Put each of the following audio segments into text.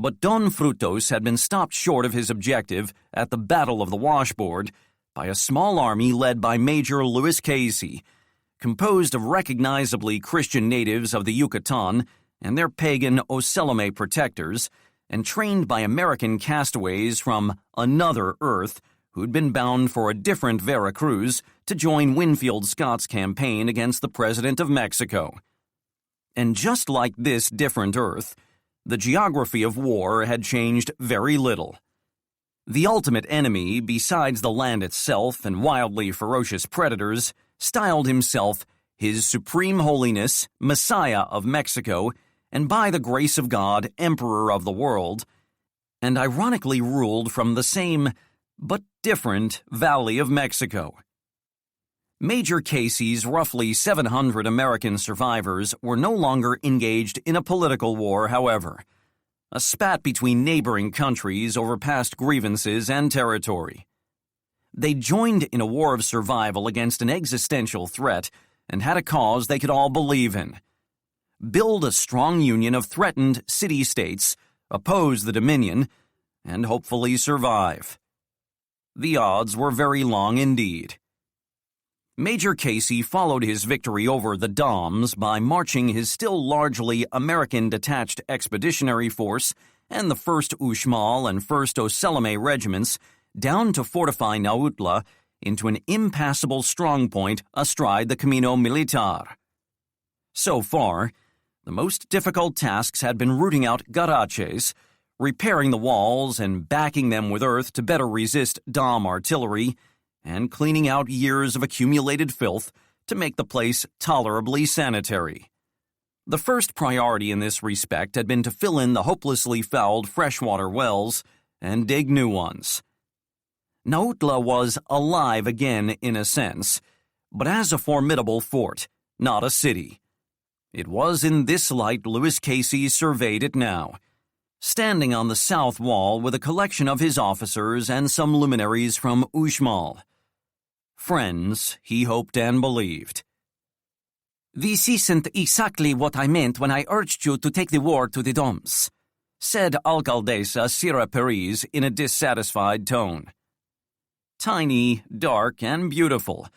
But Don Frutos had been stopped short of his objective at the Battle of the Washboard by a small army led by Major Louis Casey, composed of recognizably Christian natives of the Yucatan and their pagan Ocelome protectors, and trained by American castaways from another Earth who'd been bound for a different Veracruz to join Winfield Scott's campaign against the President of Mexico. And just like this different Earth, the geography of war had changed very little. The ultimate enemy, besides the land itself and wildly ferocious predators, styled himself His Supreme Holiness, Messiah of Mexico, and by the grace of God, Emperor of the world, and ironically ruled from the same, but different, Valley of Mexico. Major Casey's roughly 700 American survivors were no longer engaged in a political war, however, a spat between neighboring countries over past grievances and territory. They joined in a war of survival against an existential threat and had a cause they could all believe in. Build a strong union of threatened city-states, oppose the Dominion, and hopefully survive. The odds were very long indeed. Major Casey followed his victory over the Doms by marching his still largely American detached expeditionary force and the 1st Uxmal and 1st Ocelome regiments down to fortify Nautla into an impassable strongpoint astride the Camino Militar. So far, the most difficult tasks had been rooting out garaches, repairing the walls and backing them with earth to better resist Dom artillery, and cleaning out years of accumulated filth to make the place tolerably sanitary. The first priority in this respect had been to fill in the hopelessly fouled freshwater wells and dig new ones. Nautla was alive again in a sense, but as a formidable fort, not a city. It was in this light Louis Casey surveyed it now, standing on the south wall with a collection of his officers and some luminaries from Uxmal. Friends, he hoped and believed. "This isn't exactly what I meant when I urged you to take the war to the Doms," said Alcaldesa Sira Perez in a dissatisfied tone. Tiny, dark, and beautiful,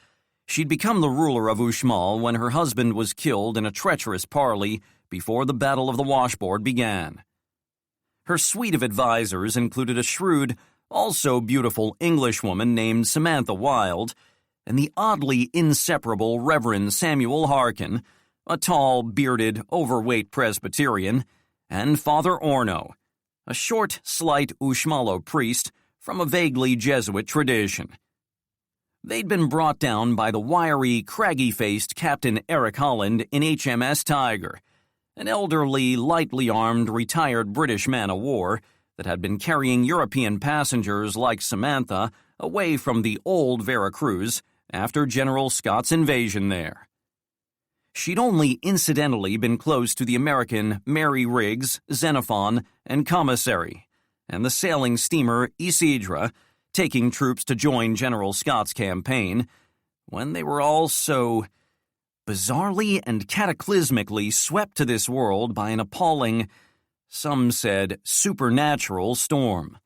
she'd become the ruler of Uxmal when her husband was killed in a treacherous parley before the Battle of the Washboard began. Her suite of advisors included a shrewd, also beautiful Englishwoman named Samantha Wilde, and the oddly inseparable Reverend Samuel Harkin, a tall, bearded, overweight Presbyterian, and Father Orno, a short, slight Uxmalo priest from a vaguely Jesuit tradition. They'd been brought down by the wiry, craggy-faced Captain Eric Holland in HMS Tiger, an elderly, lightly armed, retired British man-of-war that had been carrying European passengers like Samantha away from the old Veracruz after General Scott's invasion there. She'd only incidentally been close to the American Mary Riggs, Xenophon, and Commissary, and the sailing steamer Isidra, taking troops to join General Scott's campaign, when they were all so bizarrely and cataclysmically swept to this world by an appalling, some said supernatural storm.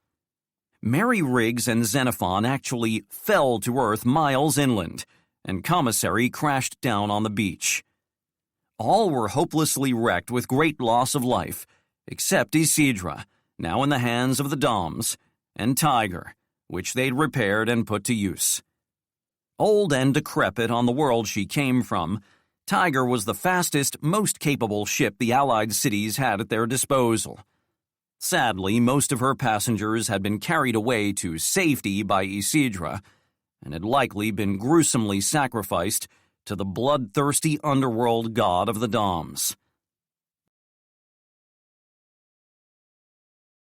Mary Riggs and Xenophon actually fell to earth miles inland, and Commissary crashed down on the beach. All were hopelessly wrecked with great loss of life, except Isidra, now in the hands of the Doms, and Tiger, which they'd repaired and put to use. Old and decrepit on the world she came from, Tiger was the fastest, most capable ship the Allied cities had at their disposal. Sadly, most of her passengers had been carried away to safety by Isidra, and had likely been gruesomely sacrificed to the bloodthirsty underworld god of the Doms.